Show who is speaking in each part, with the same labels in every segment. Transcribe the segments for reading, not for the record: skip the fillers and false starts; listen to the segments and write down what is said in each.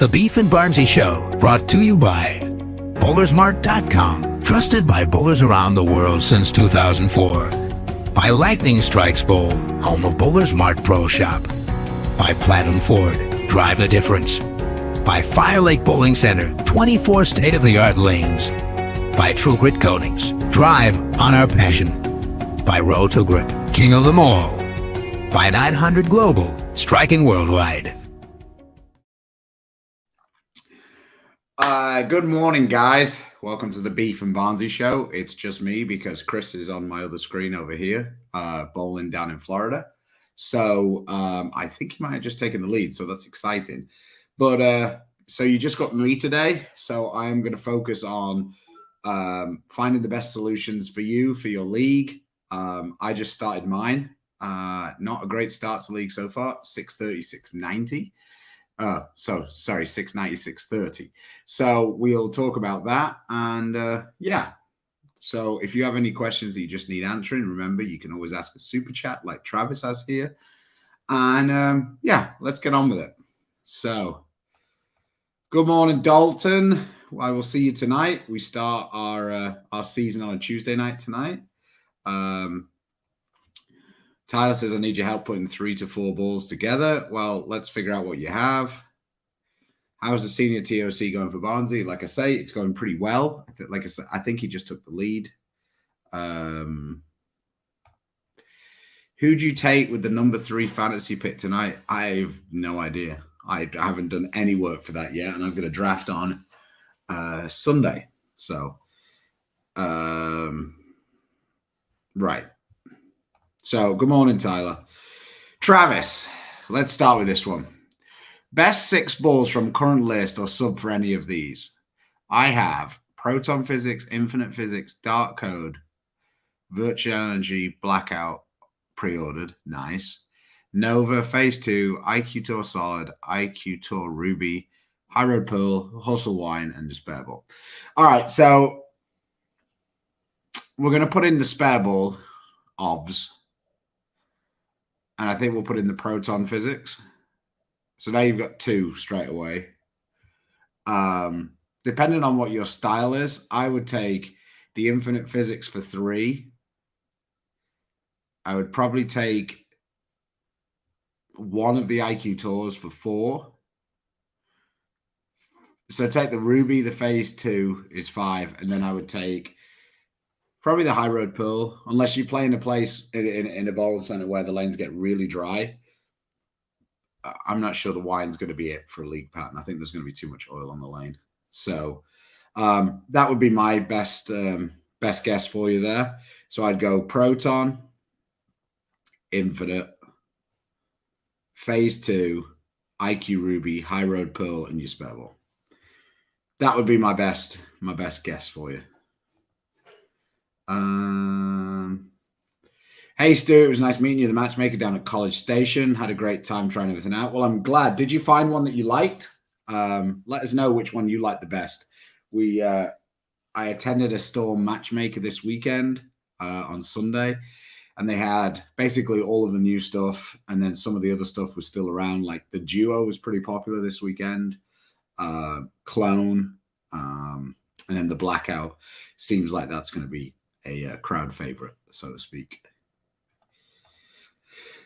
Speaker 1: The Beef and Barnzy Show, brought to you by Bowlersmart.com, trusted by bowlers around the world since 2004. By Lightning Strikes Bowl, home of Bowlers Mart Pro Shop. By Platinum Ford, drive the difference. By Fire Lake Bowling Center, 24 state-of-the-art lanes. By True Grit Coatings, drive on our passion. By Road to Grip, king of them all. By 900 Global, striking worldwide.
Speaker 2: Good morning, guys. Welcome to the Beef and Barnzy Show. It's just me because Chris is on my other screen over here, bowling down in Florida. So I think he might have just taken the lead, so that's exciting. But so you just got me today, so I'm going to focus on finding the best solutions for you, for your league. I just started mine. Not a great start to league so far, 630, 690. Sorry, 690, 630. So we'll talk about that. And yeah, so if you have any questions that you just need answering, remember, you can always ask a super chat like Travis has here. And yeah, let's get on with it. So good morning, Dalton. I will see you tonight. We start our season on a Tuesday night tonight. Tyler says, I need your help putting 3 to 4 balls together. Well, let's figure out what you have. How's the senior TOC going for Barnzy? Like I say, it's going pretty well. Like I said, I think he just took the lead. Who'd you take with the number 3 fantasy pick tonight? I have no idea. I haven't done any work for that yet, and I'm going to draft on Sunday. So, right. So, good morning, Tyler. Travis, let's start with this one. Best 6 balls from current list or sub for any of these. I have Proton Physics, Infinite Physics, Dark Code, Virtual Energy, Blackout, pre-ordered. Nice. Nova, Phase 2, IQ Tour Solid, IQ Tour Ruby, High Road Pearl, Hustle Wine, and Despair Ball. All right, so we're going to put in the Despair Ball, OBS. And I think we'll put in the Proton Physics. So now you've got 2 straight away. Depending on what your style is, I would take the Infinite Physics for 3. I would probably take one of the IQ Tours for 4. So take the Ruby, the Phase 2 is 5. And then I would take probably the High Road Pearl, unless you play in a place in a bowling center where the lanes get really dry. I'm not sure the wine's going to be it for a league pattern. I think there's going to be too much oil on the lane. So that would be my best guess for you there. So I'd go Proton, Infinite, Phase 2, IQ Ruby, High Road Pearl, and your Spare Ball. That would be my best guess for you. Hey, Stu, it was nice meeting you, the matchmaker down at College Station. Had a great time trying everything out. Well, I'm glad. Did you find one that you liked? Let us know which one you liked the best. I attended a Storm matchmaker this weekend on Sunday, and they had basically all of the new stuff, and then some of the other stuff was still around. Like the Duo was pretty popular this weekend, Clone, and then the Blackout seems like that's going to be a crowd favorite, so to speak.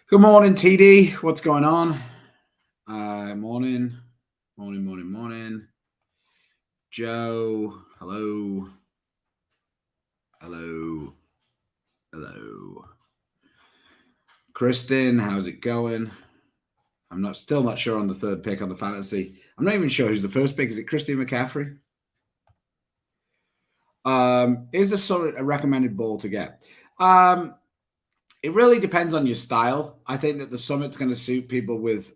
Speaker 2: Good morning, TD. What's going on? Morning. Joe, hello. Kristen, how's it going? I'm still not sure on the 3rd pick on the fantasy. I'm not even sure who's the 1st pick. Is it Christine McCaffrey? Is this sort of a recommended ball to get? It really depends on your style. I think that the Summit's going to suit people with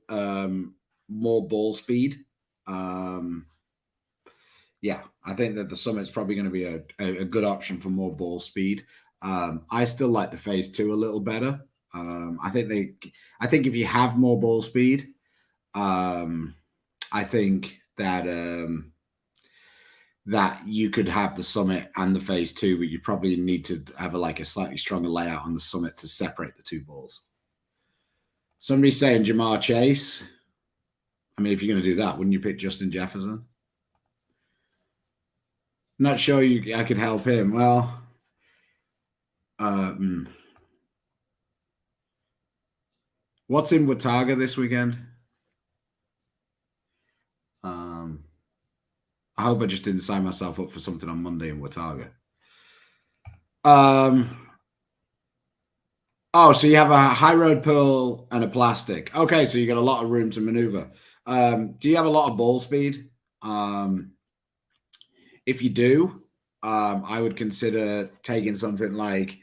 Speaker 2: more ball speed. Yeah, I think that the Summit's probably going to be a good option for more ball speed. I still like the Phase 2 a little better. I think if you have more ball speed, I think that that you could have the Summit and the Phase 2, but you probably need to have a slightly stronger layout on the Summit to separate the 2 balls. Somebody's saying Jamar Chase. I mean, if you're going to do that, wouldn't you pick Justin Jefferson? Not sure I could help him. Well, what's in Watauga this weekend? I hope I just didn't sign myself up for something on Monday in Watauga. Oh, so you have a high road pearl and a plastic. Okay, so you got a lot of room to maneuver. Do you have a lot of ball speed? If you do, I would consider taking something like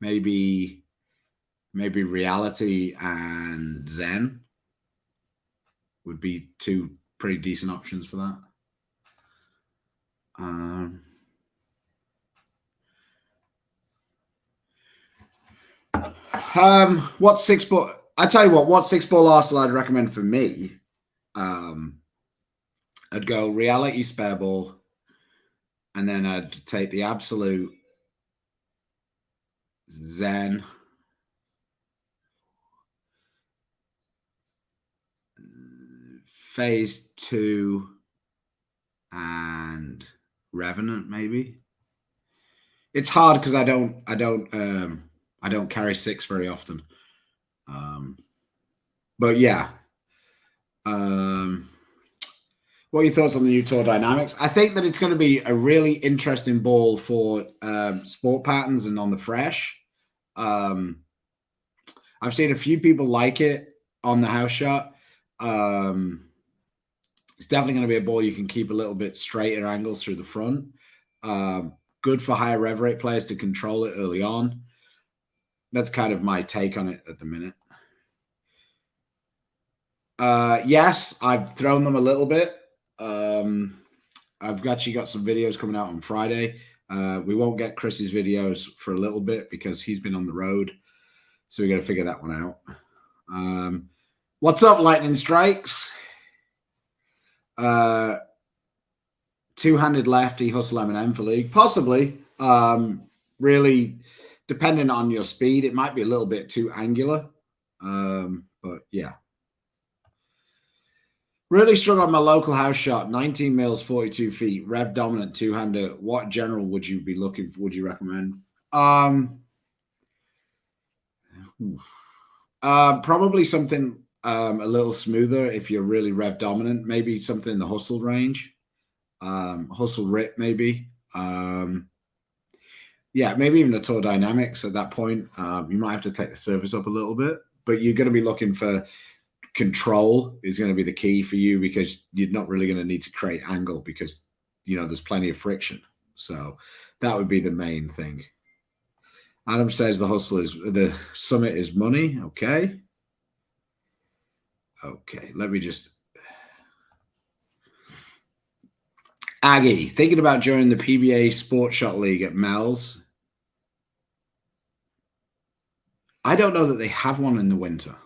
Speaker 2: maybe Reality and Zen would be two pretty decent options for that. What 6-ball? I tell you what 6-ball arsenal I'd recommend for me. I'd go Reality spare ball, and then I'd take the Absolute, Zen, Phase 2, and Revenant. Maybe it's hard because I don't carry 6 very often. But yeah. What are your thoughts on the new Tour Dynamics? I think that it's going to be a really interesting ball for sport patterns and on the fresh. I've seen a few people like it on the house shot. It's definitely going to be a ball you can keep a little bit straighter angles through the front. Good for higher rev rate players to control it early on. That's kind of my take on it at the minute. Yes, I've thrown them a little bit. I've actually got some videos coming out on Friday. We won't get Chris's videos for a little bit because he's been on the road. So we got to figure that one out. What's up, Lightning Strikes? Two-handed lefty, hustle M&M for league. Possibly. Really, depending on your speed, it might be a little bit too angular. But yeah. Really struggle on my local house shot. 19 mils, 42 feet, rev dominant, two-hander. What general would you be looking for? Would you recommend? Probably something a little smoother if you're really rev dominant. Maybe something in the hustle range. Hustle rip, maybe. Yeah, maybe even a Tour Dynamics at that point. You might have to take the surface up a little bit, but you're going to be looking for control is going to be the key for you because you're not really going to need to create angle because, there's plenty of friction. So that would be the main thing. Adam says the summit is money. Okay. Let me just. Aggie, thinking about joining the PBA Sport Shot League at Mel's. I don't know that they have one in the winter.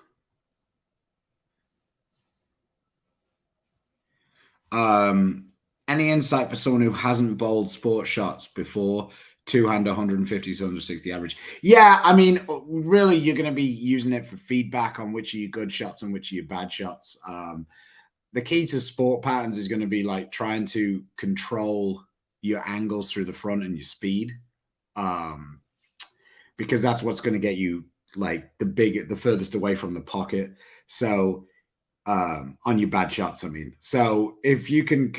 Speaker 2: Any insight for someone who hasn't bowled sport shots before? Two-hander, 150 to 160 average. Yeah, I mean, really, you're going to be using it for feedback on which are your good shots and which are your bad shots. The key to sport patterns is going to be like trying to control your angles through the front and your speed, because that's what's going to get you like the furthest away from the pocket. So on your bad shots, I mean. So if you can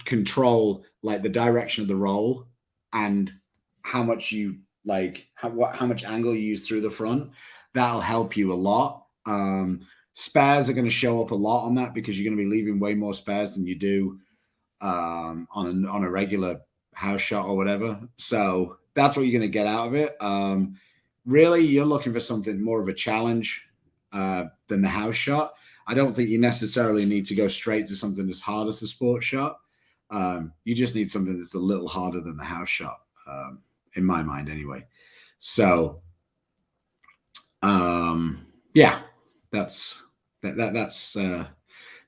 Speaker 2: control like the direction of the roll and how much you like how much angle you use through the front, that'll help you a lot. Spares are going to show up a lot on that because you're going to be leaving way more spares than you do on a regular house shot or whatever. So that's what you're going to get out of it. Really, you're looking for something more of a challenge than the house shot. I don't think you necessarily need to go straight to something as hard as a sports shot. You just need something that's a little harder than the house shot, in my mind anyway. So, yeah, that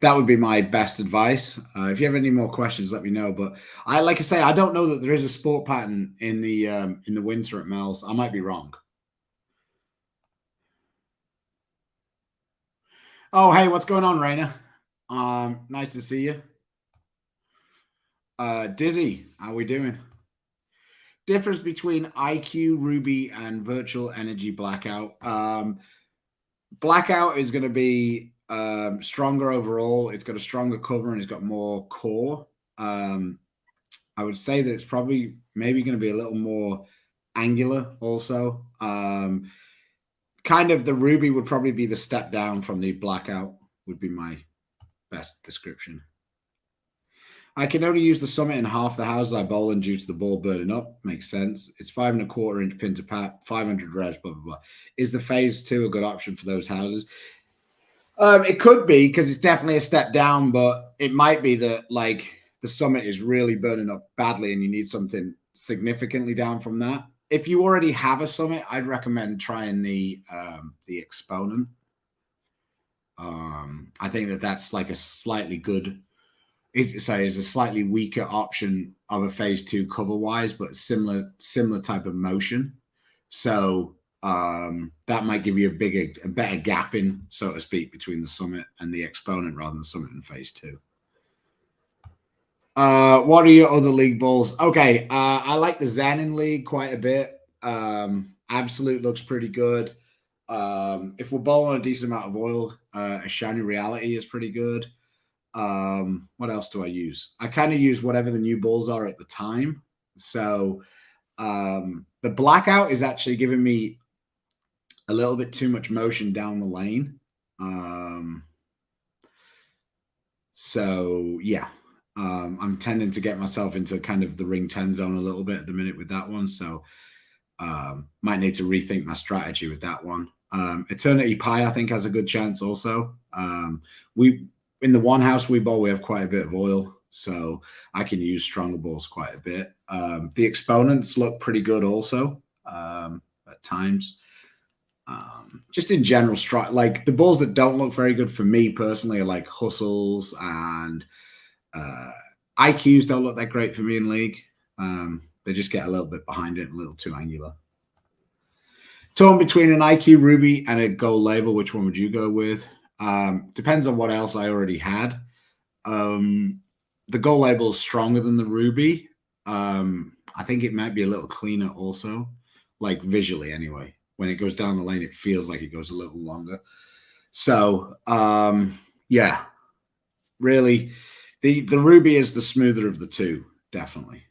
Speaker 2: would be my best advice. If you have any more questions, let me know. But like I say, I don't know that there is a sport pattern in the winter at Mel's. I might be wrong. Oh, hey, what's going on, Raina? Nice to see you. Dizzy, how we doing? Difference between IQ Ruby and virtual energy blackout. Blackout is going to be stronger overall. It's got a stronger cover and it's got more core. I would say that it's probably maybe going to be a little more angular also. Kind of the Ruby would probably be the step down from the blackout, would be my best description. I can only use the summit in half the houses I bowl in due to the ball burning up. Makes sense. It's 5.25-inch pin to pat, 500 revs, blah, blah, ball. Is the phase 2 a good option for those houses? It could be, because it's definitely a step down, but it might be that like the summit is really burning up badly and you need something significantly down from that. If you already have a summit, I'd recommend trying the exponent. I think that that's like a slightly good, it's a slightly weaker option of a phase 2 cover wise, but similar type of motion. So that might give you a better gap in, so to speak, between the summit and the exponent rather than summit and phase 2. What are your other league balls? Okay, I like the Zen in league quite a bit. Absolute looks pretty good. If we're bowling a decent amount of oil, a shiny reality is pretty good. What else do I use? I kind of use whatever the new balls are at the time. So the blackout is actually giving me a little bit too much motion down the lane. So yeah, I'm tending to get myself into kind of the ring 10 zone a little bit at the minute with that one. So might need to rethink my strategy with that one. Eternity Pie, I think, has a good chance also. We in the one house we bowl, we have quite a bit of oil, so I can use stronger balls quite a bit. The exponents look pretty good also at times. Just in general, like the balls that don't look very good for me personally are like hustles, and IQs don't look that great for me in league. They just get a little bit behind it, a little too angular. Torn between an IQ Ruby and a gold label, which one would you go with? Depends on what else I already had. The gold label is stronger than the Ruby. I think it might be a little cleaner also, like visually anyway. When it goes down the lane, it feels like it goes a little longer. So, yeah, really, the Ruby is the smoother of the two, definitely.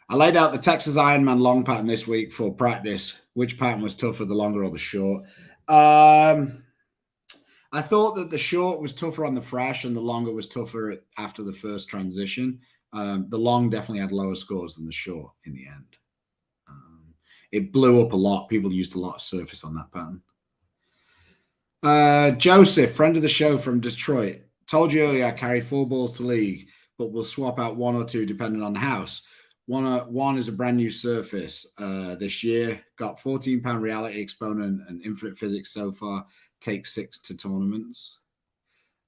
Speaker 2: I laid out the Texas Ironman long pattern this week for practice. Which pattern was tougher, the longer or the short? I thought that the short was tougher on the fresh and the longer was tougher after the first transition. The long definitely had lower scores than the short in the end. It blew up a lot. People used a lot of surface on that pattern. Joseph, friend of the show from Detroit. Told you earlier I carry 4 balls to league, but we'll swap out 1 or 2 depending on the house. One is a brand new surface this year. Got 14-pound reality exponent and infinite physics so far. Take 6 to tournaments.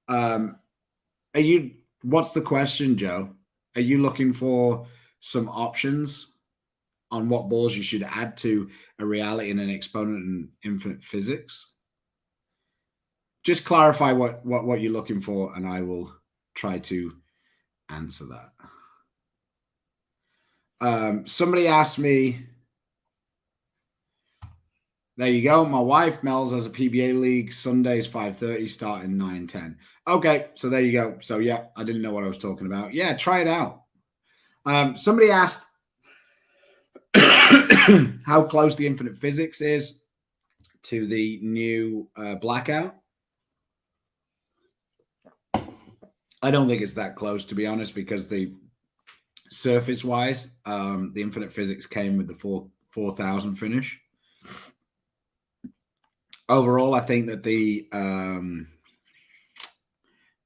Speaker 2: What's the question, Joe? Are you looking for some options on what balls you should add to a reality and an exponent and infinite physics? Just clarify what you're looking for, and I will try to answer that. Somebody asked me, there you go. My wife, Mel's, has a PBA league. Sundays, 5:30, starting 9:10. Okay, so there you go. So yeah, I didn't know what I was talking about. Yeah, try it out. Somebody asked how close the infinite physics is to the new blackout. I don't think it's that close, to be honest, because the surface-wise, the infinite physics came with the 4,000 finish. Overall, I think that the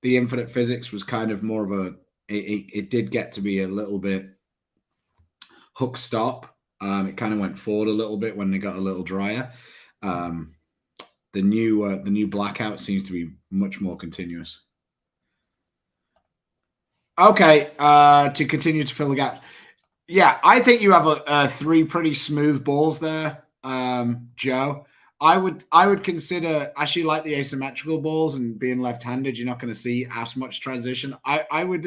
Speaker 2: infinite physics was kind of more of it did get to be a little bit hook stop. It kind of went forward a little bit when they got a little drier. The new blackout seems to be much more continuous. Okay, to continue to fill the gap. Yeah, I think you have 3 pretty smooth balls there, Joe. I would consider actually like the asymmetrical balls and being left-handed. You're not going to see as much transition. I would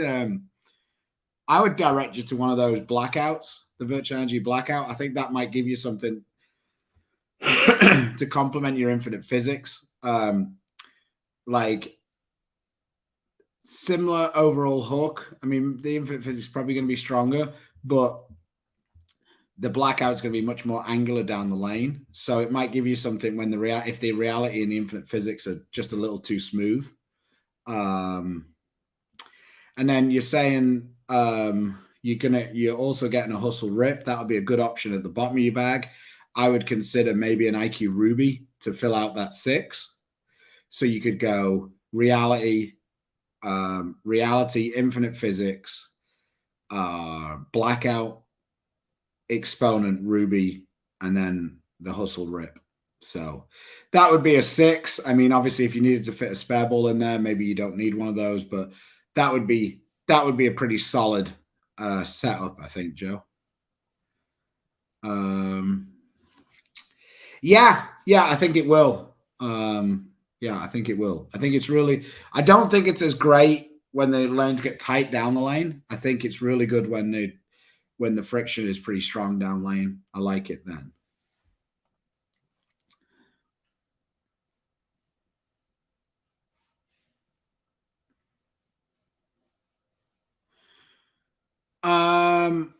Speaker 2: direct you to one of those blackouts, the virtual energy blackout. I think that might give you something to complement your infinite physics. Like similar overall hook. I mean, the infinite physics is probably going to be stronger, but the blackout's going to be much more angular down the lane. So it might give you something when if the reality and the infinite physics are just a little too smooth. And then you're saying you're also getting a hustle rip. That would be a good option at the bottom of your bag. I would consider maybe an IQ Ruby to fill out that 6. So you could go reality, infinite physics, blackout, exponent, Ruby, and then the hustle rip. So that would be a 6. I mean, obviously, if you needed to fit a spare ball in there, maybe you don't need one of those, but that would be a pretty solid setup, I think, Joe. Yeah, I think it will. I think it will. I think it's really. I don't think it's as great when the lanes get tight down the lane. I think it's really good when the friction is pretty strong down lane. I like it then.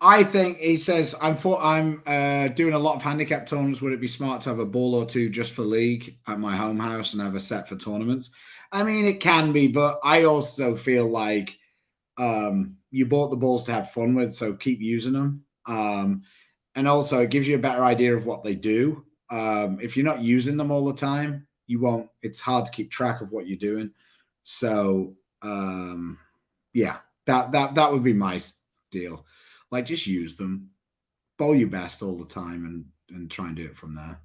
Speaker 2: I think he says I'm doing a lot of handicap tournaments. Would it be smart to have a ball or two just for league at my home house and have a set for tournaments? I mean, it can be, but I also feel like you bought the balls to have fun with, so keep using them. And also, it gives you a better idea of what they do. If you're not using them all the time, you won't. It's hard to keep track of what you're doing. So, yeah, that would be my deal. Like, just use them, bowl your best all the time, and try and do it from there.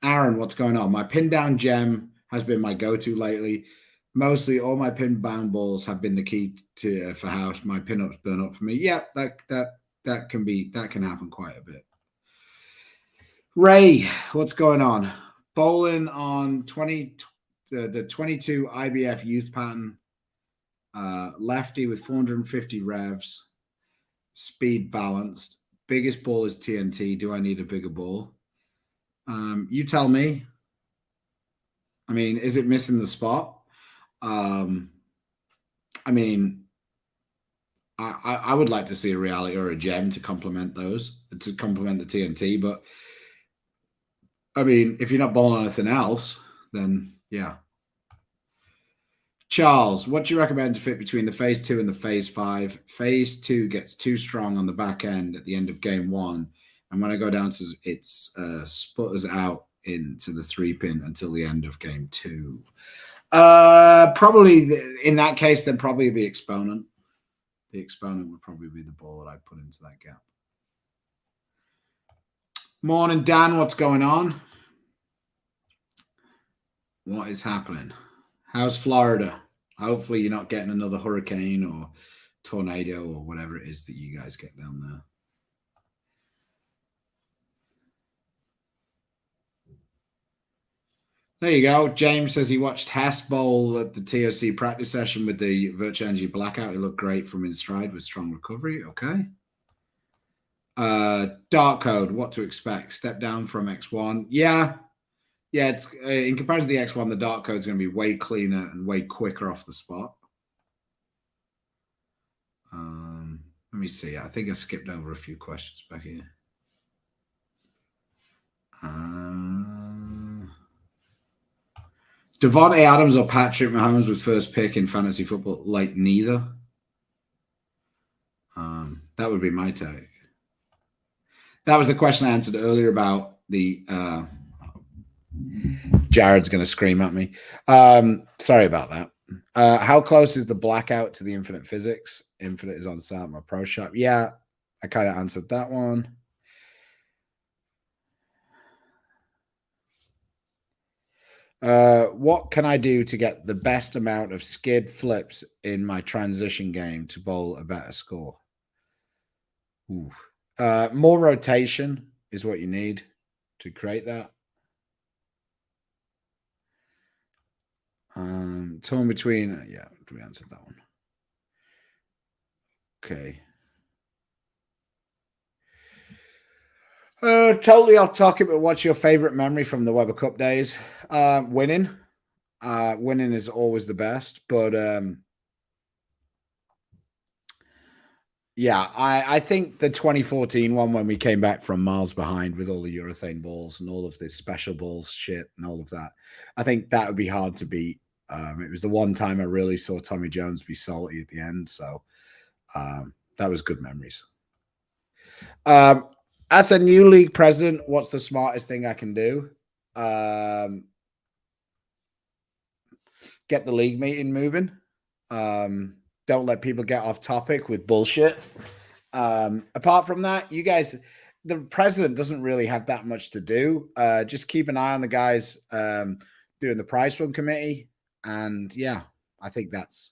Speaker 2: Aaron, what's going on? My pin down gem has been my go-to lately. Mostly all my pin bound balls have been the key to for house. My pinups burn up for me. Yeah, that can happen quite a bit. Ray, what's going on? Bowling on the 22 IBF youth pattern. Lefty with 450 revs, speed balanced. Biggest ball is TNT. Do I need a bigger ball? You tell me. I mean, is it missing the spot? I mean, I would like to see a reality or a gem to complement the TNT. But I mean, if you're not bowling anything else, then yeah. Charles, what do you recommend to fit between the phase 2 and the phase 5? Phase 2 gets too strong on the back end at the end of game 1. And when I go down to it's sputters out into the 3-pin until the end of game 2. Probably in that case, then probably the exponent. The exponent would probably be the ball that I put into that gap. Morning, Dan. What's going on? What is happening? How's Florida? Hopefully you're not getting another hurricane or tornado or whatever it is that you guys get down there. There you go. James says he watched Hess bowl at the TOC practice session with the Virtual Energy Blackout. It looked great from in stride with strong recovery. Okay. Dark Code, what to expect? Step down from X1. Yeah, it's in comparison to the X1, the Dark Code is going to be way cleaner and way quicker off the spot. Let me see. I think I skipped over a few questions back here. Devontae Adams or Patrick Mahomes was first pick in fantasy football? Like neither. That would be my take. That was the question I answered earlier about the. Jared's going to scream at me. Sorry about that. How close is the blackout to the infinite physics? Infinite is on sale at my pro shop. Yeah, I kind of answered that one. What can I do to get the best amount of skid flips in my transition game to bowl a better score? More rotation is what you need. to create that. Torn between, yeah, we answered that one. Okay. Totally off topic, but what's your favorite memory from the Weber Cup days? Winning. Winning is always the best, but yeah, I think the 2014 one when we came back from miles behind with all the urethane balls and all of this special balls shit and all of that, I think that would be hard to beat. It was the one time I really saw Tommy Jones be salty at the end, so that was good memories. As a new league president, what's the smartest thing I can do? Get the league meeting moving. Don't let people get off topic with bullshit. Apart from that, you guys, the president doesn't really have that much to do. Just keep an eye on the guys doing the prize fund committee. And yeah, I think that's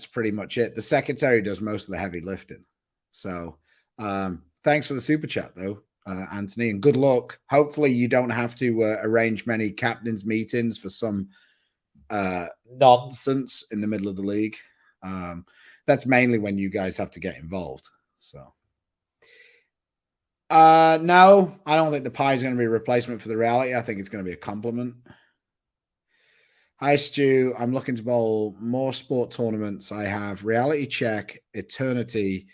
Speaker 2: pretty much it. The secretary does most of the heavy lifting. So thanks for the super chat, though, Anthony, and good luck. Hopefully you don't have to arrange many captains meetings for some nonsense in the middle of the league. That's mainly when you guys have to get involved. So no, I don't think the pie is going to be a replacement for the reality. I think it's going to be a compliment. Hi, Stu. I'm looking to bowl more sport tournaments. I have Reality Check, Eternity,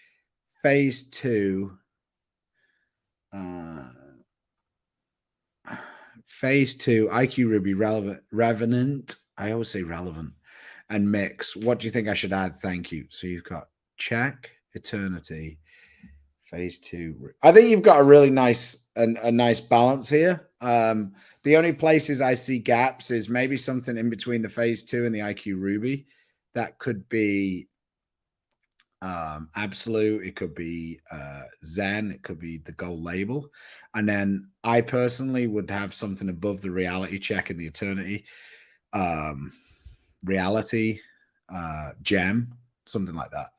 Speaker 2: Phase 2, Phase 2, IQ Ruby, Revenant. I always say relevant. And Mix. What do you think I should add? Thank you. So you've got Check, Eternity, Phase 2. I think you've got a really nice a nice balance here. The only places I see gaps is maybe something in between the Phase 2 and the IQ Ruby. That could be Absolute. It could be Zen. It could be the Gold Label. And then I personally would have something above the Reality Check and the Eternity. Reality, Gem, something like that.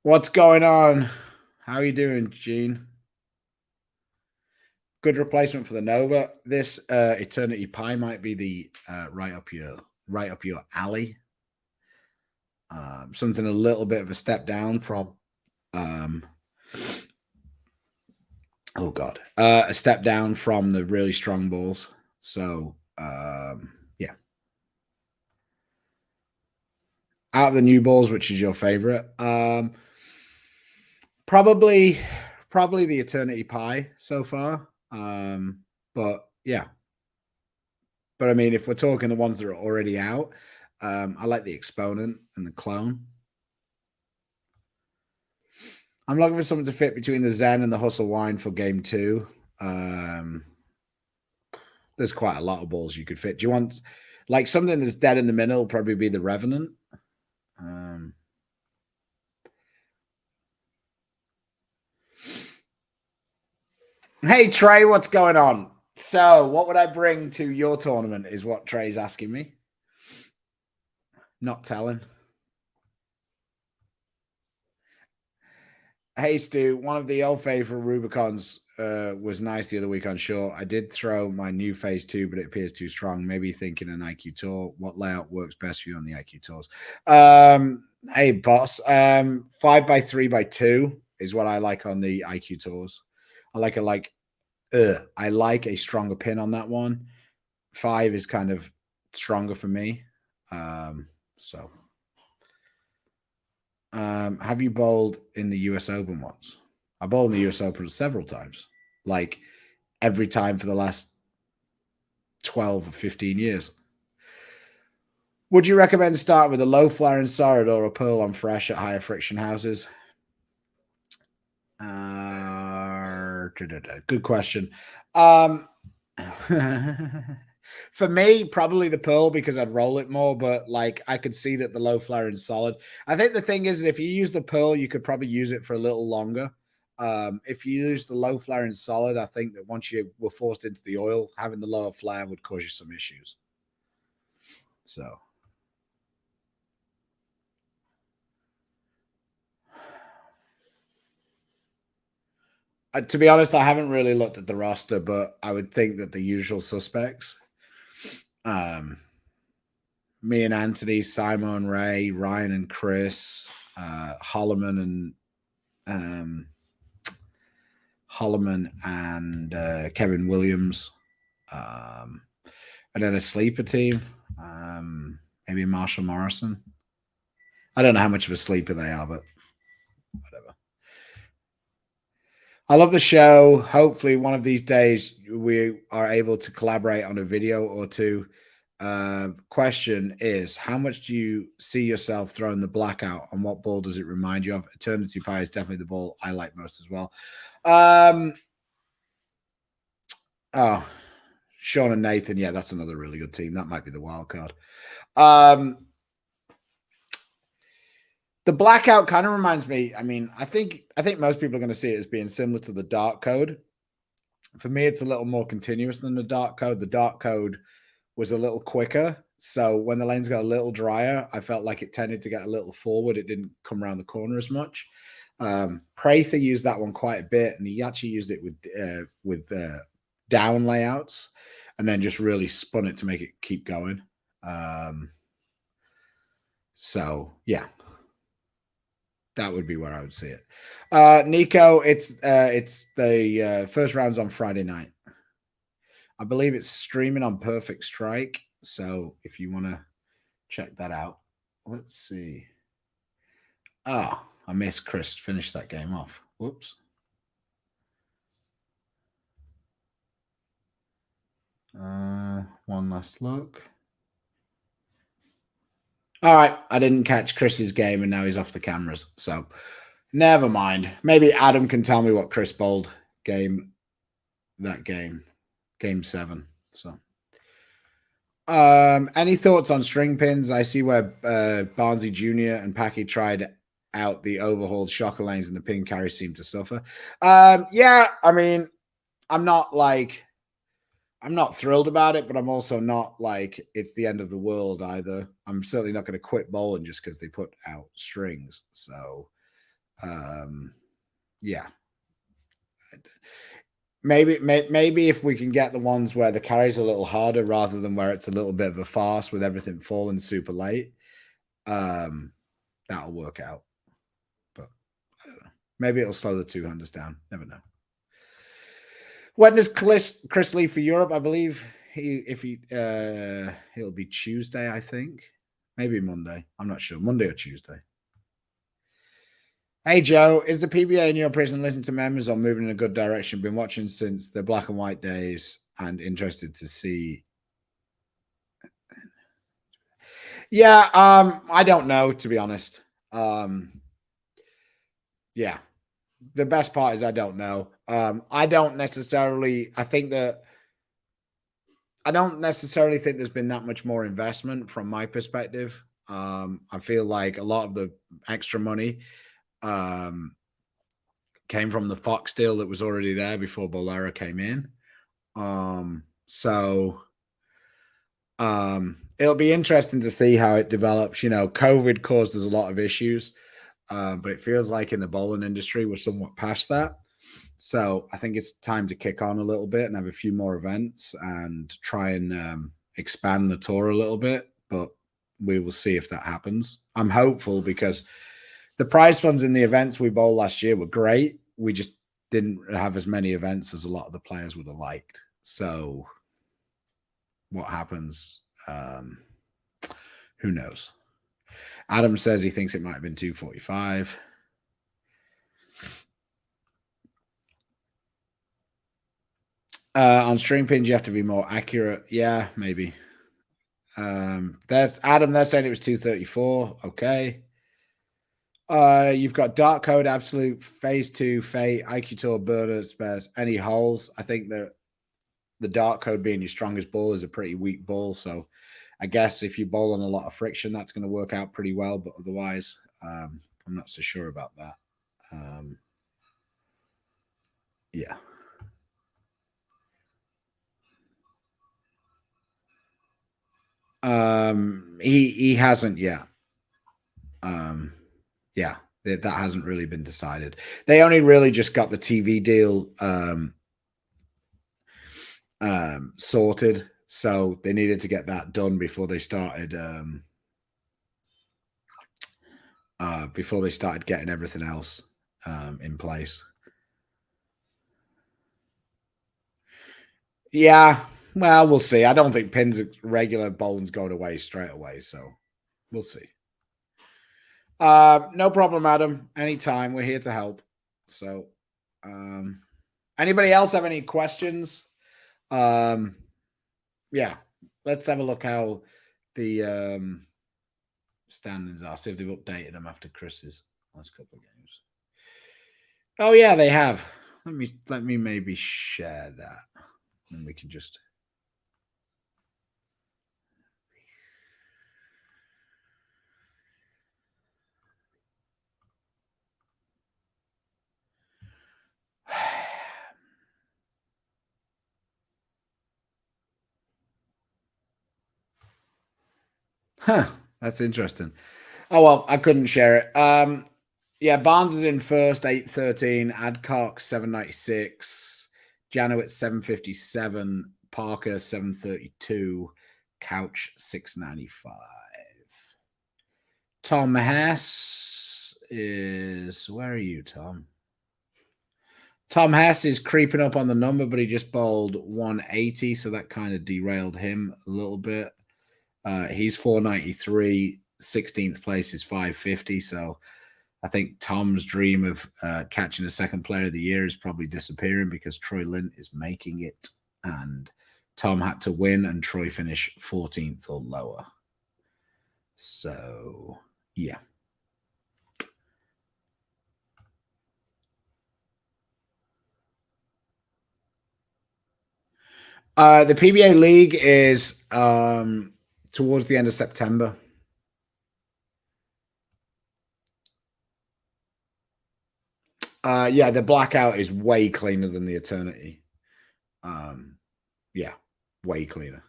Speaker 2: What's going on? How are you doing, Gene? Good replacement for the Nova. This Eternity Pie might be the right up your alley. Something a little bit of a step down from a step down from the really strong balls. So yeah. Out of the new balls, which is your favorite? Probably the Eternity Pie so far. But yeah. But I mean, if we're talking the ones that are already out, I like the Exponent and the Clone. I'm looking for something to fit between the Zen and the Hustle Wine for game 2. There's quite a lot of balls you could fit. Do you want like something that's dead in the middle? Probably be the Revenant. Hey Trey, what's going on? So, what would I bring to your tournament? Is what Trey's asking me. Not telling. Hey Stu, one of the old favorite Rubicons was nice the other week on short. I did throw my new Phase 2, but it appears too strong. Maybe thinking an IQ Tour. What layout works best for you on the IQ Tours? Hey boss, 5x3x2 is what I like on the IQ Tours. I like a stronger pin on that one. 5 is kind of stronger for me. So. Have you bowled in the US Open once? I bowled in the US Open several times, like every time for the last 12 or 15 years. Would you recommend starting with a low flare in solid or a pearl on fresh at higher friction houses? Good question. For me, probably the pearl because I'd roll it more, but like I could see that the low flare in solid. I think the thing is, if you use the pearl, you could probably use it for a little longer. If you use the low flare in solid, I think that once you were forced into the oil, having the lower flare would cause you some issues. So. To be honest, I haven't really looked at the roster, but I would think that the usual suspects, me and Anthony, Simon, Ray, Ryan and Chris, Holloman and Kevin Williams, and then a sleeper team, maybe Marshall Morrison. I don't know how much of a sleeper they are, but whatever. I love the show. Hopefully, one of these days we are able to collaborate on a video or two. Question is, how much do you see yourself throwing the blackout, and what ball does it remind you of? Eternity Pie is definitely the ball I like most as well. Oh, Sean and Nathan, yeah, that's another really good team. That might be the wild card. The blackout kind of reminds me. I mean, I think most people are going to see it as being similar to the dark code. For me, it's a little more continuous than the dark code. The dark code was a little quicker. So when the lanes got a little drier, I felt like it tended to get a little forward. It didn't come around the corner as much. Prather used that one quite a bit, and he actually used it with down layouts, and then just really spun it to make it keep going. So yeah, that would be where I would see it. Nico, it's the first round's on Friday night. I believe it's streaming on Perfect Strike. So if you want to check that out, let's see. Oh, I missed Chris finish that game off. Whoops. One last look. All right, I didn't catch Chris's game, and now he's off the cameras. So never mind. Maybe Adam can tell me what Chris bowled game 7. So any thoughts on string pins? I see where Barnzy Jr. and Packy tried out the overhauled shocker lanes, and the pin carries seem to suffer. Yeah, I mean, I'm not thrilled about it, but I'm also not like it's the end of the world either. I'm certainly not going to quit bowling just because they put out strings. So, yeah. Maybe if we can get the ones where the carry's a little harder rather than where it's a little bit of a farce with everything falling super late, that'll work out. But I don't know. Maybe it'll slow the two-handers down. Never know. When does Chris leave for Europe? I believe he'll be Tuesday, I think. Maybe Monday. I'm not sure. Monday or Tuesday. Hey, Joe, is the PBA in your prison listening to members or moving in a good direction? Been watching since the black and white days and interested to see. Yeah, I don't know, to be honest. Yeah, the best part is I don't know. I don't necessarily think there's been that much more investment from my perspective. I feel like a lot of the extra money came from the Fox deal that was already there before Bolera came in. So it'll be interesting to see how it develops. You know, COVID caused us a lot of issues, but it feels like in the bowling industry we're somewhat past that. So I think it's time to kick on a little bit and have a few more events and try and expand the tour a little bit. But we will see if that happens. I'm hopeful because the prize funds in the events we bowled last year were great. We just didn't have as many events as a lot of the players would have liked. So what happens? Who knows? Adam says he thinks it might have been 245. On string pins, you have to be more accurate. Yeah, maybe. That's Adam. They're saying it was 234. Okay. You've got Dark Code, Absolute, Phase 2, Fate, IQ Tour, Burner, Spares, any holes. I think that the Dark Code being your strongest ball is a pretty weak ball. So I guess if you bowl on a lot of friction, that's going to work out pretty well. But otherwise, I'm not so sure about that. Yeah. He hasn't yet. Yeah, That hasn't really been decided. They only really just got the TV deal sorted, so they needed to get that done before they started getting everything else in place. Yeah, well, we'll see. I don't think pins regular bowling's going away straight away, so we'll see. No problem, Adam. Anytime. We're here to help. So, anybody else have any questions? Yeah, let's have a look how the standings are. See if they've updated them after Chris's last couple of games. Oh yeah, they have. Let me maybe share that, and we can just. Huh, that's interesting. Oh well, I couldn't share it. Yeah, Barnes is in first, 813, Adcock 796, Janowitz 757, Parker 732, Couch 695. Tom Hess is, where are you, Tom? Tom Hess is creeping up on the number, but he just bowled 180, so that kind of derailed him a little bit. He's 493, 16th place is 550, so I think Tom's dream of catching a second player of the year is probably disappearing because Troy Lint is making it, and Tom had to win, and Troy finished 14th or lower. So, yeah. The PBA League is towards the end of September. Yeah, the blackout is way cleaner than the eternity. Yeah, way cleaner.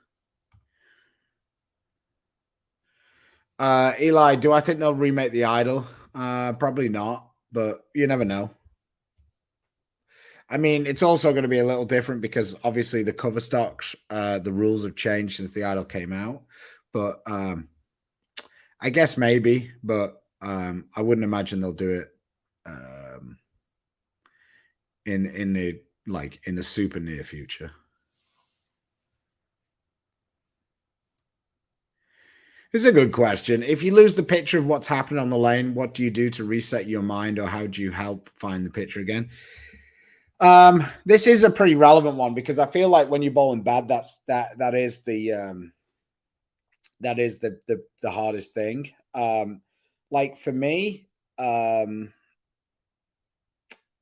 Speaker 2: Eli, do I think they'll remake the Idol? Probably not, but you never know. I mean, it's also going to be a little different because obviously the cover stocks, the rules have changed since the Idol came out. But I guess maybe, but I wouldn't imagine they'll do it in the super near future. This is a good question. If you lose the picture of what's happened on the lane, what do you do to reset your mind, or how do you help find the picture again? This is a pretty relevant one because I feel like when you're bowling bad, that is the hardest thing. Like for me,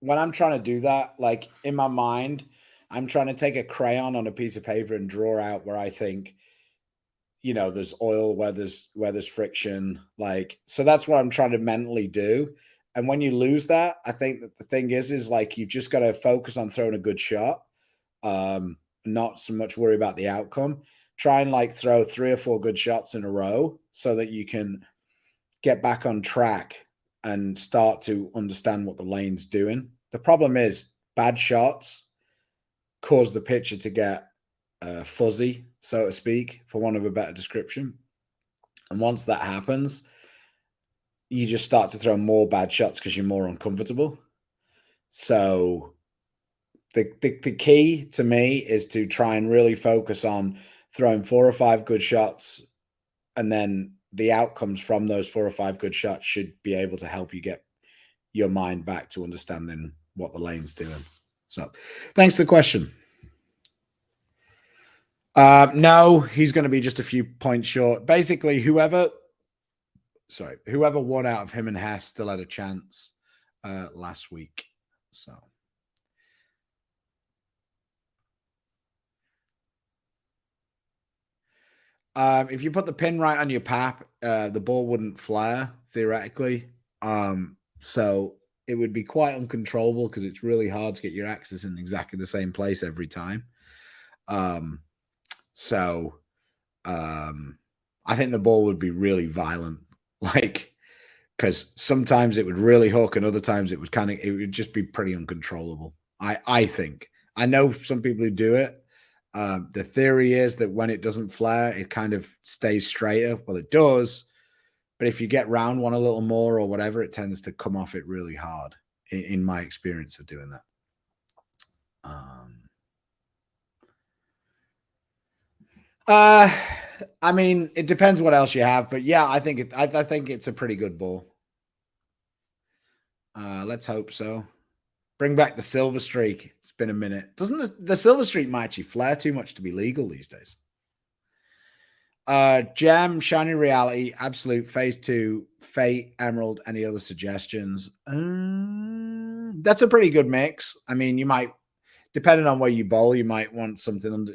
Speaker 2: when I'm trying to do that, like in my mind, I'm trying to take a crayon on a piece of paper and draw out where I think, there's oil, where there's friction, like, so that's what I'm trying to mentally do. And when you lose that, I think that the thing is like, you've just got to focus on throwing a good shot. Not so much worry about the outcome. Try and like throw 3 or 4 good shots in a row so that you can get back on track and start to understand what the lane's doing. The problem is bad shots cause the pitcher to get fuzzy, so to speak, for want of a better description. And once that happens, you just start to throw more bad shots because you're more uncomfortable. So the key to me is to try and really focus on throwing 4 or 5 good shots, and then the outcomes from those 4 or 5 good shots should be able to help you get your mind back to understanding what the lane's doing. So thanks for the question. No, he's going to be just a few points short. Basically, whoever won out of him and Hess still had a chance last week. So if you put the pin right on your pap, the ball wouldn't flare theoretically. So it would be quite uncontrollable because it's really hard to get your axis in exactly the same place every time. I think the ball would be really violent. Like because sometimes it would really hook, and other times it would just be pretty uncontrollable. I think. I know some people who do it. The theory is that when it doesn't flare, it kind of stays straighter. Well, it does, but if you get round one a little more or whatever, it tends to come off it really hard. In my experience of doing that. I mean, it depends what else you have, but yeah, I think I think it's a pretty good ball. Let's hope so. Bring back the silver streak. It's been a minute. Doesn't the silver streak might actually flare too much to be legal these days? Gem, Shiny Reality, Absolute, Phase 2, Fate, Emerald, any other suggestions? That's a pretty good mix. I mean, you might, depending on where you bowl, you might want something under,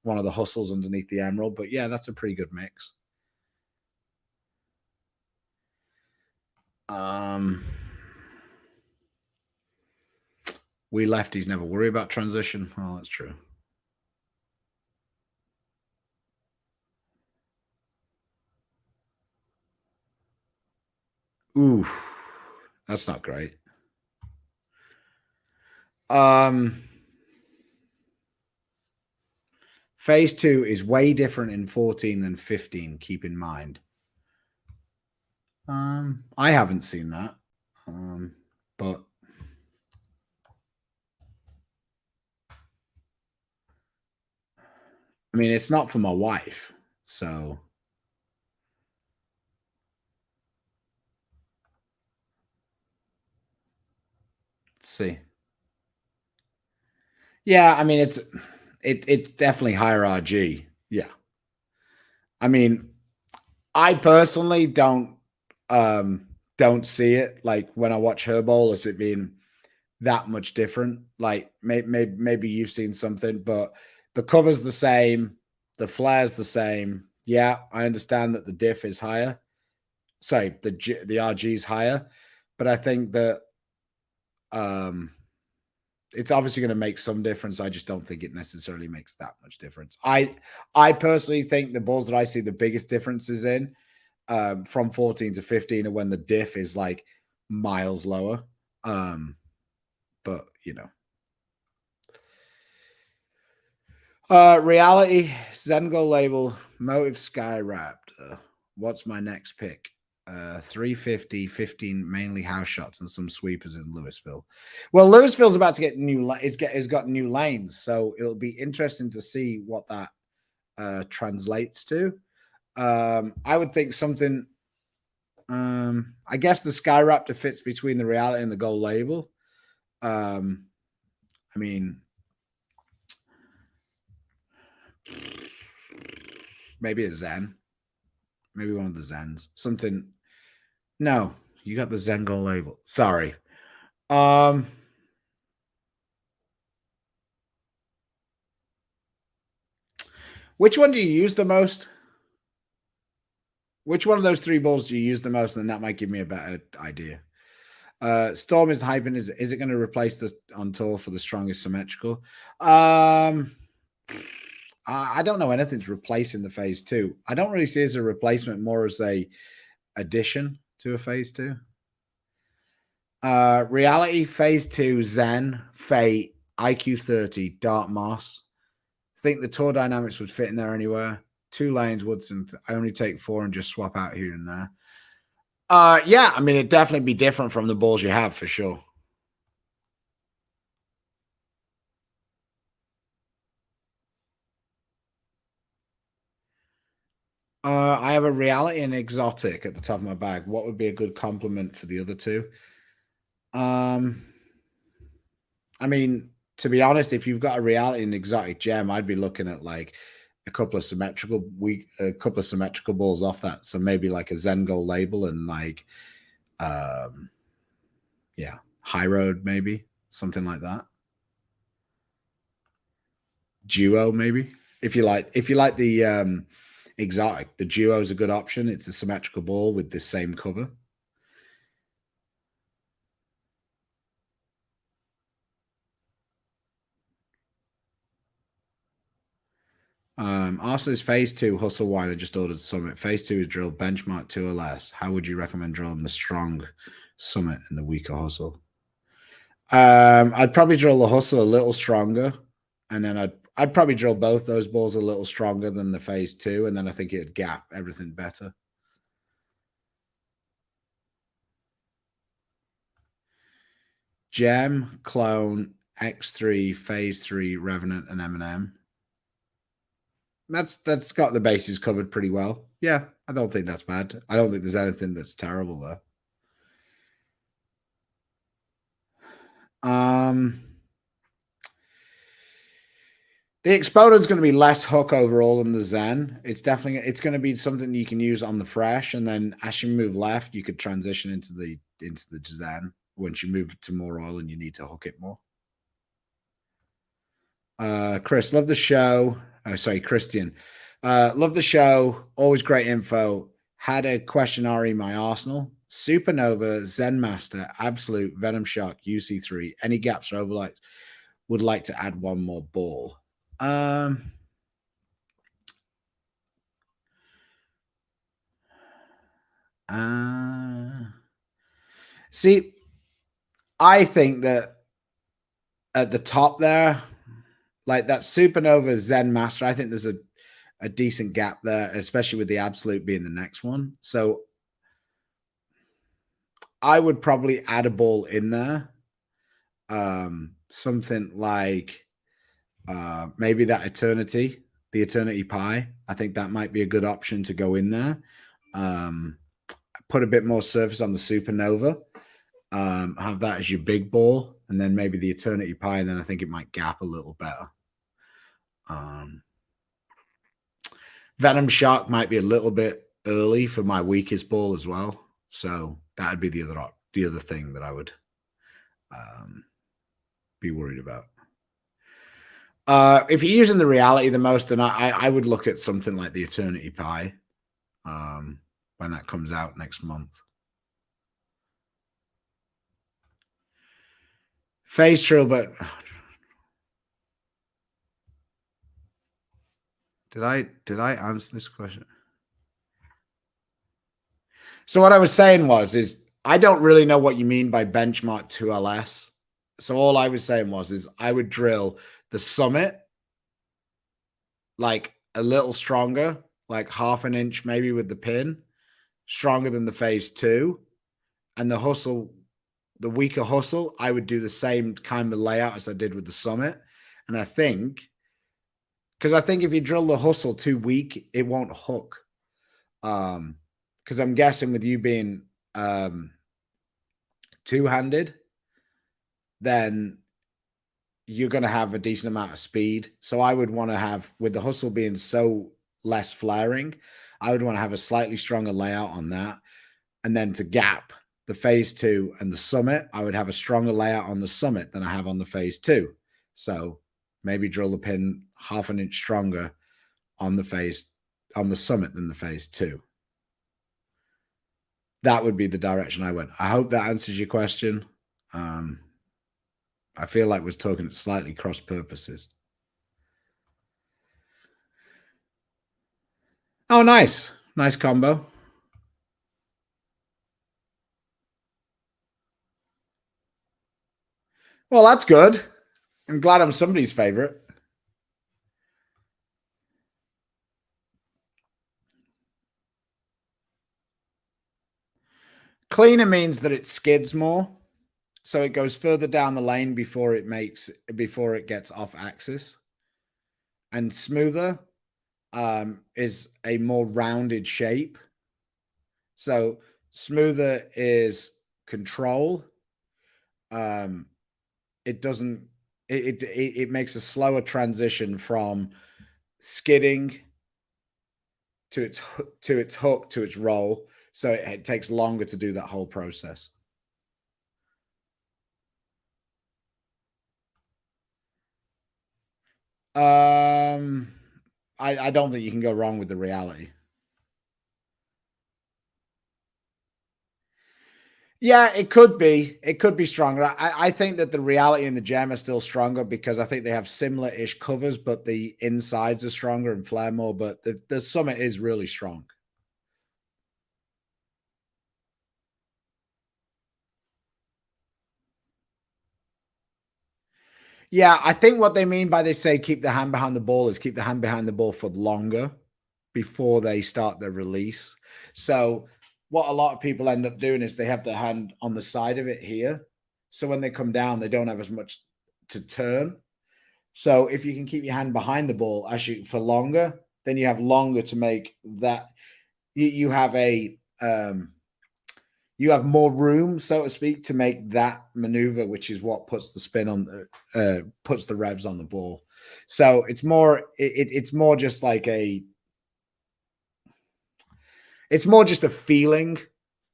Speaker 2: one of the hustles underneath the Emerald. But yeah, that's a pretty good mix. We lefties never worry about transition. Oh, that's true. Ooh, that's not great. Phase 2 is way different in 14 than 15, keep in mind. I haven't seen that. But I mean, it's not for my wife, so let's see. Yeah, I mean, it's definitely higher RG. Yeah. I mean, I personally don't see it like when I watch her bowl as it being that much different. Like maybe you've seen something, but the cover's the same, the flare's the same. Yeah, I understand that the diff is higher. Sorry, the RG is higher, but I think that it's obviously going to make some difference. I just don't think it necessarily makes that much difference. I personally think the balls that I see the biggest differences in from 14 to 15 are when the diff is like miles lower. But reality Zengo label motive Sky Raptor. What's my next pick? 350, 15 mainly house shots and some sweepers in Louisville. Well, Louisville's about to get it's got new lanes, so it'll be interesting to see what that translates to. I would think something. I guess the Sky Raptor fits between the reality and the gold label. I mean, maybe a Zen, maybe one of the Zens, something. No, you got the Zen gold label. Sorry. Which one do you use the most? Which one of those three balls do you use the most? And that might give me a better idea. Storm is hyping. Is it going to replace the on tour for the strongest symmetrical? I don't know anything's replacing the phase 2. I don't really see it as a replacement, more as a addition to a phase 2. Reality phase 2, Zen, Fate, IQ 30, Dark Moss. I think the tour dynamics would fit in there anywhere. 2 lanes, Woodson. I only take 4 and just swap out here and there. Yeah, I mean, it'd definitely be different from the balls you have for sure. I have a reality and exotic at the top of my bag. What would be a good compliment for the other two? I mean, to be honest, if you've got a reality and exotic gem, I'd be looking at like a couple of symmetrical balls off that. So maybe like a Zen Gold label and like yeah, High Road, maybe something like that. Duo, maybe if you like the exotic, the duo is a good option. It's a symmetrical ball with the same cover. Arsenal's phase 2 hustle wider just ordered summit. Phase 2 is drilled benchmark 2 or less. How would you recommend drilling the strong summit and the weaker hustle? I'd probably drill the hustle a little stronger, and then I'd probably drill both those balls a little stronger than the phase 2, and then I think it'd gap everything better. Gem, Clone, X3, Phase 3, Revenant, and M&M. That's got the bases covered pretty well. Yeah, I don't think that's bad. I don't think there's anything that's terrible there. The Exponent's going to be less hook overall than the Zen. It's going to be something you can use on the fresh, and then as you move left, you could transition into the Zen once you move to more oil and you need to hook it more. Chris, love the show. Oh, sorry, Christian. Love the show. Always great info. Had a question re my Arsenal. Supernova, Zen Master, Absolute, Venom Shark, UC3. Any gaps or overlights? Would like to add one more ball. See, I think that at the top there, like that Supernova Zen Master, I think there's a decent gap there, especially with the Absolute being the next one. So I would probably add a ball in there. Something like maybe that Eternity, the Eternity Pie. I think that might be a good option to go in there. Put a bit more surface on the Supernova. Have that as your big ball, and then maybe the Eternity Pie, and then I think it might gap a little better. Venom Shark might be a little bit early for my weakest ball as well, so that would be the other thing that I would be worried about. If you're using the reality the most, then I would look at something like the Eternity Pie when that comes out next month. Phase Trill, but did I answer this question? So what I was saying is I don't really know what you mean by benchmark 2LS. So all I was saying is I would drill the summit like a little stronger, like half an inch maybe with the pin, stronger than the phase 2, and the hustle, the weaker hustle, I would do the same kind of layout as I did with the summit. And I think if you drill the hustle too weak, it won't hook. Because I'm guessing with you being two-handed, then you're going to have a decent amount of speed. So I would want to have, with the hustle being so less flaring, I would want to have a slightly stronger layout on that. And then to gap the phase 2 and the summit, I would have a stronger layout on the summit than I have on the phase 2. So maybe drill the pin half an inch stronger on the summit than the phase 2. That would be the direction I went. I hope that answers your question. I feel like we're talking at slightly cross purposes. Oh, nice. Nice combo. Well, that's good. I'm glad I'm somebody's favorite. Cleaner means that it skids more. So it goes further down the lane before it gets off axis. And smoother is a more rounded shape. So smoother is control. It makes a slower transition from skidding to its hook to its roll. So it takes longer to do that whole process. I don't think you can go wrong with the reality. Yeah, it could be. It could be stronger. I think that the reality and the gem are still stronger because I think they have similar-ish covers, but the insides are stronger and flare more. But the Summit is really strong. Yeah, I think what they mean by they say keep the hand behind the ball is keep the hand behind the ball for longer before they start their release. So what a lot of people end up doing is they have their hand on the side of it here. So when they come down, they don't have as much to turn. So if you can keep your hand behind the ball actually for longer, then you have longer to make that. You have a you have more room, so to speak, to make that maneuver, which is what puts the spin on the puts the revs on the ball. So it's more it's more just like it's more just a feeling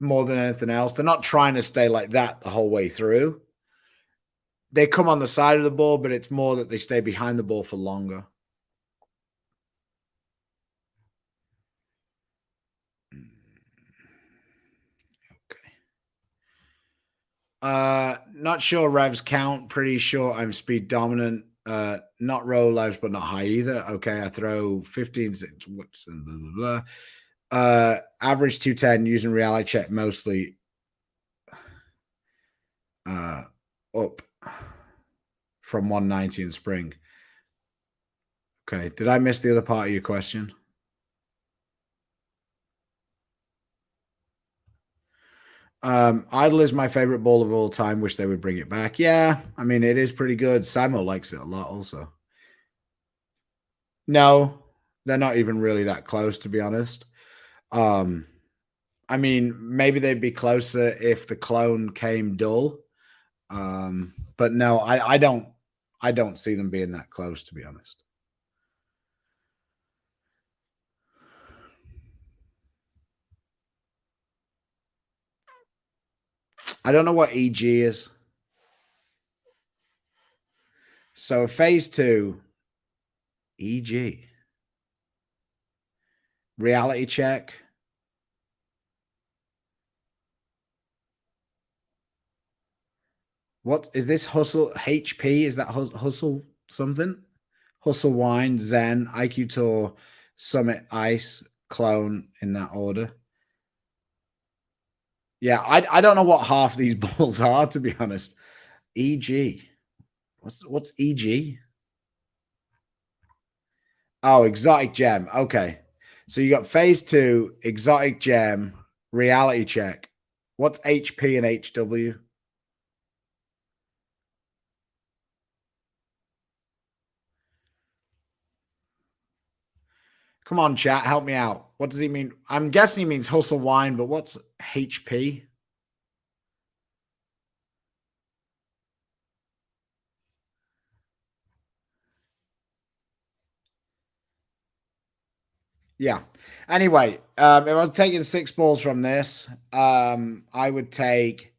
Speaker 2: more than anything else. They're not trying to stay like that the whole way through. They come on the side of the ball, but it's more that they stay behind the ball for longer. Okay. Not sure revs count. Pretty sure I'm speed dominant. Not low revs, but not high either. Okay, I throw 15. What's blah blah blah. Average 210 using reality check mostly. Up from 190 in spring. Okay, did I miss the other part of your question? Idle is my favorite ball of all time. Wish they would bring it back. Yeah, I mean it is pretty good. Samo likes it a lot also. No, they're not even really that close, to be honest. Um, I mean, maybe they'd be closer if the clone came dull. But no, I don't see them being that close, to be honest. I don't know what EG is. So phase two, EG. Reality check. What is this hustle? HP? Is that hustle something? Hustle Wine, Zen, IQ Tour, Summit, Ice, Clone in that order. Yeah, I don't know what half these balls are, to be honest. EG. What's EG? Oh, exotic gem. Okay. So you got phase two, exotic gem, reality check. What's HP and HW? Come on, chat, help me out. What does he mean? I'm guessing he means hustle wine, but what's HP? Yeah. Anyway, if I was taking 6 balls from this, I would take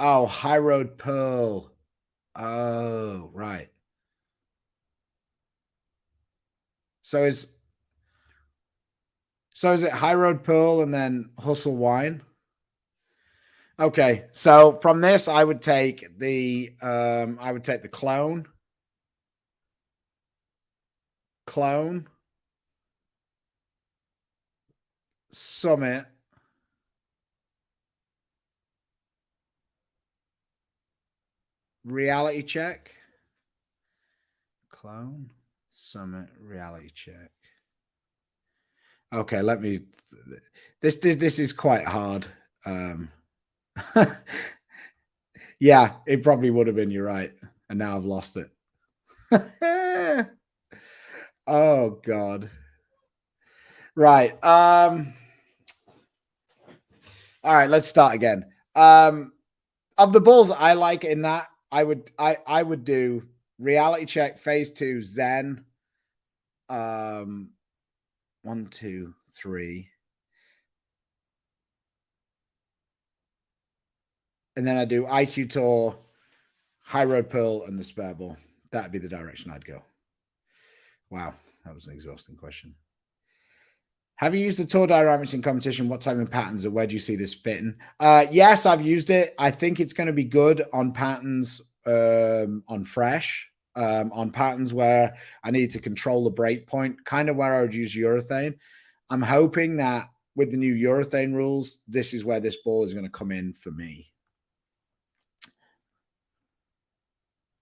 Speaker 2: High Road Pearl. Oh, right. So is it High Road Pearl and then Hustle Wine? Okay. So from this, I would take the clone, Summit, reality check. Clone, Summit, reality check. Okay, let me. This is quite hard. Yeah, it probably would have been. You're right, and now I've lost it. Oh God. Right. All right. Let's start again. Of the balls I like in that, I would do reality check phase two Zen. 1, 2, 3. And then I do IQ Tour, High Road Pearl, and the spare ball. That'd be the direction I'd go. Wow, that was an exhausting question. Have you used the Tour Dynamics in competition? What type of patterns, or where do you see this fitting? Yes, I've used it. I think it's going to be good on patterns on fresh, on patterns where I need to control the break point, kind of where I would use urethane. I'm hoping that with the new urethane rules, this is where this ball is going to come in for me.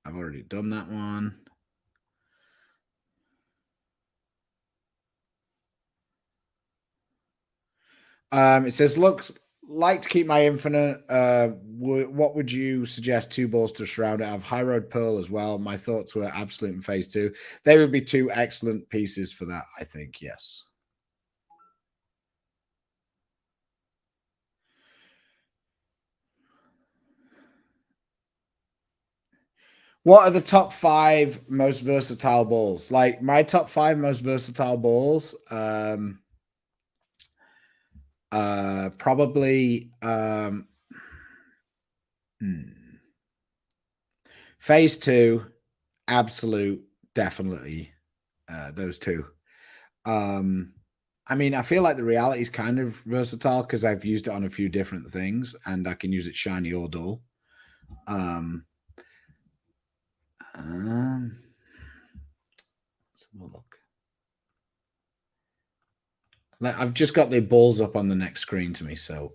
Speaker 2: I've already done that one. It says, looks like to keep my infinite. What would you suggest? Two balls to surround it. I have High Road Pearl as well. My thoughts were Absolute in phase two. They would be two excellent pieces for that, I think. Yes. What are the top five most versatile balls? Like my top five most versatile balls. Probably phase two, Absolute, definitely. Those two. I mean, I feel like the reality is kind of versatile because I've used it on a few different things, and I can use it shiny or dull. Let's have a look. I've just got the balls up on the next screen to me, so.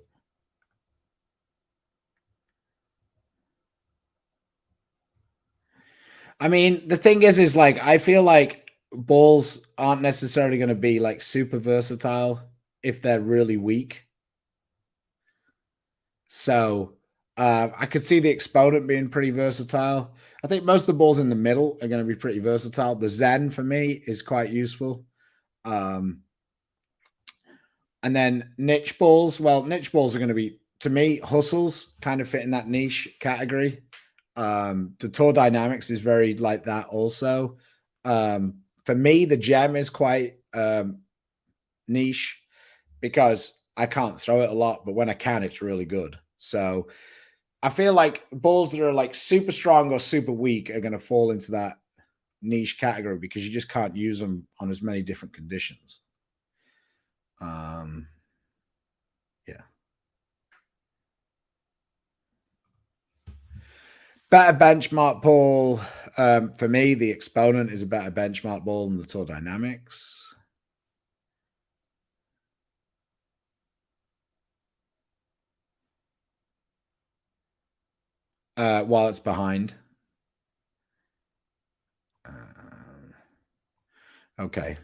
Speaker 2: I mean, the thing is like, I feel like balls aren't necessarily going to be like super versatile if they're really weak. So I could see the Exponent being pretty versatile. I think most of the balls in the middle are going to be pretty versatile. The Zen for me is quite useful. And then niche balls. Well, niche balls are going to be, to me, hustles kind of fit in that niche category. The Tour Dynamics is very like that also. For me, the Gem is quite niche because I can't throw it a lot, but when I can, it's really good. So I feel like balls that are like super strong or super weak are going to fall into that niche category because you just can't use them on as many different conditions. Yeah. Better benchmark ball. For me, the Exponent is a better benchmark ball than the Tour Dynamics. While it's behind. Okay.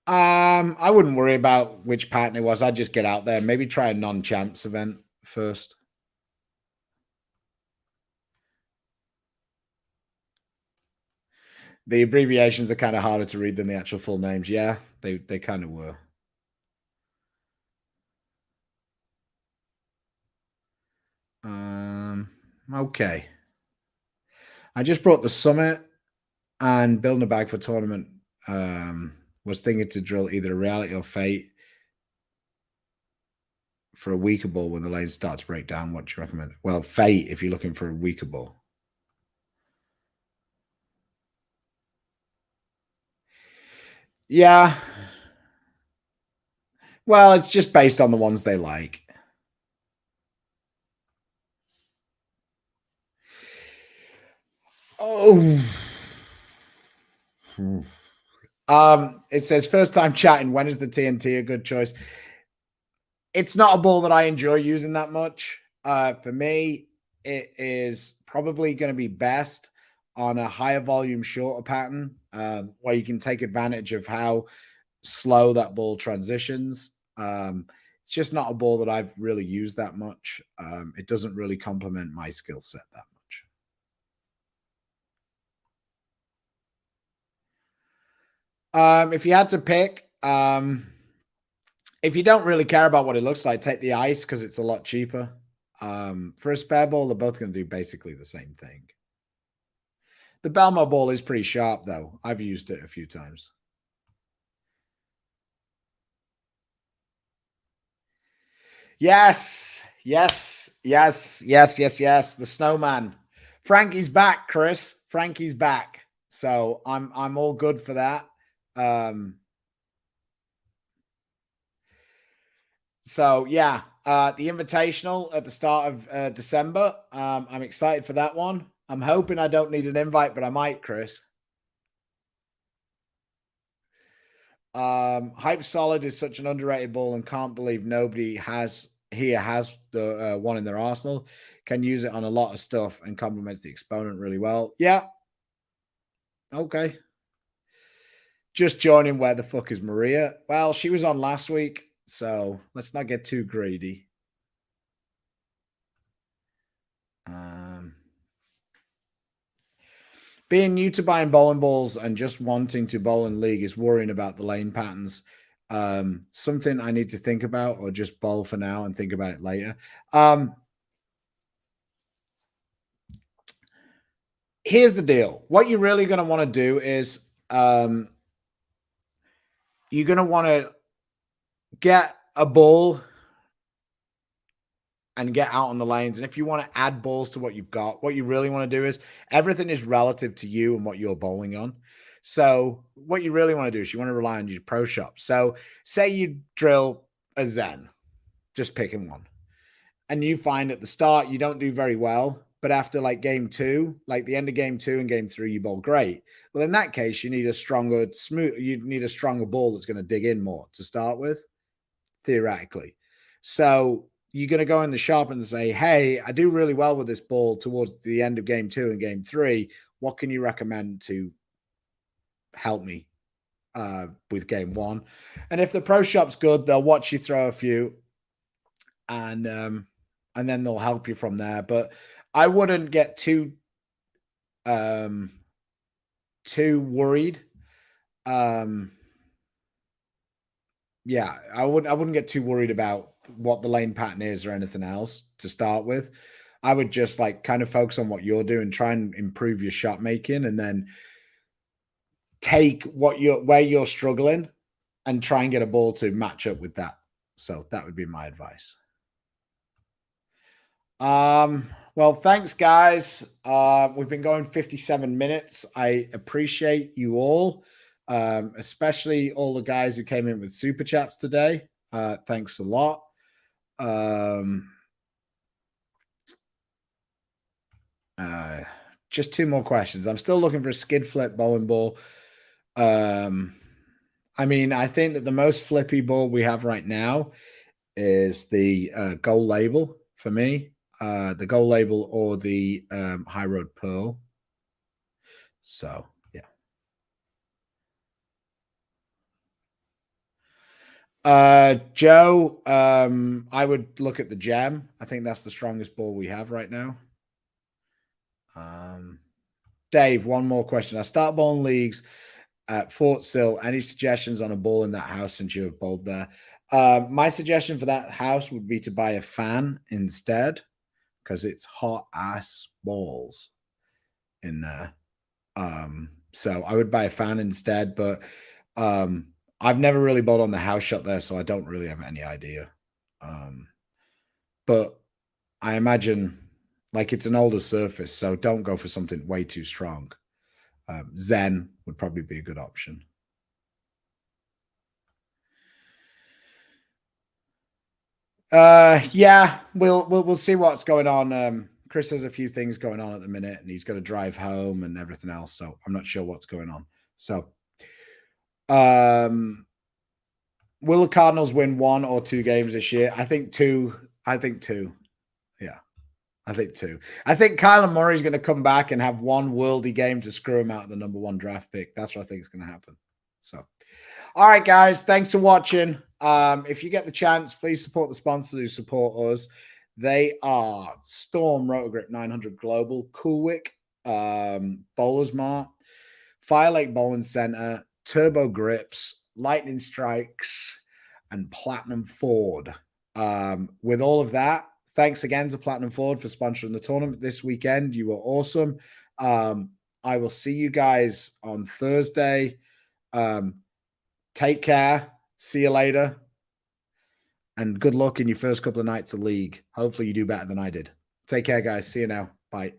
Speaker 2: I wouldn't worry about which pattern it was. I'd just get out there, maybe try a non-champs event first. The abbreviations are kind of harder to read than the actual full names. Yeah, they kind of were. Okay. I just brought the Summit and building a bag for tournament. Was thinking to drill either a Reality or Fate for a weaker ball when the lane starts to break down. What do you recommend? Well, Fate if you're looking for a weaker ball. Yeah. Well, it's just based on the ones they like. Oh. It says first time chatting. When is the TNT a good choice? It's not a ball that I enjoy using that much. For me, it is probably going to be best on a higher volume, shorter pattern where you can take advantage of how slow that ball transitions. It's just not a ball that I've really used that much. It doesn't really complement my skill set that much. If you had to pick, if you don't really care about what it looks like, take the ice because it's a lot cheaper. For a spare ball, they're both going to do basically the same thing. The Belmo ball is pretty sharp, though. I've used it a few times. Yes, yes, yes, yes, yes, yes. The snowman. Frankie's back, Chris. Frankie's back, so I'm all good for that. So yeah, the Invitational at the start of December. I'm excited for that one. I'm hoping I don't need an invite, but I might, Chris. Hype Solid is such an underrated ball, and can't believe nobody has the one in their arsenal. Can use it on a lot of stuff and complements the exponent really well. Yeah. Okay. Just joining. Where the fuck is Maria? Well, she was on last week, so let's not get too greedy. Being new to buying bowling balls and just wanting to bowl in league is worrying about the lane patterns. Something I need to think about, or just bowl for now and think about it later. Here's the deal. What you're really going to want to do is you're going to want to get a ball and get out on the lanes. And if you want to add balls to what you've got, what you really want to do is everything is relative to you and what you're bowling on. So what you really want to do is you want to rely on your pro shop. So say you drill a Zen, just picking one, and you find at the start you don't do very well, but after like game 2, like the end of game 2 and game 3, you bowl great. Well, in that case, you need a stronger ball that's going to dig in more to start with, theoretically. So you're going to go in the shop and say, hey, I do really well with this ball towards the end of game 2 and game 3. What can you recommend to help me with game 1? And if the pro shop's good, they'll watch you throw a few, and then they'll help you from there. But I wouldn't get too worried. Yeah, I wouldn't get too worried about what the lane pattern is or anything else to start with. I would just like kind of focus on what you're doing, try and improve your shot making, and then take where you're struggling and try and get a ball to match up with that. So that would be my advice. Well, thanks, guys. We've been going 57 minutes. I appreciate you all, especially all the guys who came in with super chats today. Thanks a lot. Just 2 more questions. I'm still looking for a skid flip bowling ball. I mean, I think that the most flippy ball we have right now is the Gold Label for me. The Gold Label or the High Road Pearl. So, yeah. Joe, I would look at the Gem. I think that's the strongest ball we have right now. Dave, one more question. I start bowling leagues at Fort Sill. Any suggestions on a ball in that house since you have bowled there? My suggestion for that house would be to buy a fan instead, because it's hot ass balls in there. So I would buy a fan instead, but I've never really bowled on the house shot there, so I don't really have any idea. But I imagine like it's an older surface, so don't go for something way too strong. Zen would probably be a good option. Yeah, we'll see what's going on. Chris has a few things going on at the minute, and he's got to drive home and everything else. So I'm not sure what's going on. So, will the Cardinals win 1 or 2 games this year? I think 2. Yeah, I think 2. I think Kyler Murray's going to come back and have one worldy game to screw him out of the number 1 draft pick. That's what I think is going to happen. So, all right, guys, thanks for watching. If you get the chance, please support the sponsors who support us. They are Storm Rotogrip 900 Global, Coolwick, Bowlers Mart, Fire Lake Bowling Center, Turbo Grips, Lightning Strikes, and Platinum Ford. With all of that, thanks again to Platinum Ford for sponsoring the tournament this weekend. You were awesome. I will see you guys on Thursday. Take care. See you later. And good luck in your first couple of nights of league. Hopefully you do better than I did. Take care, guys. See you now. Bye.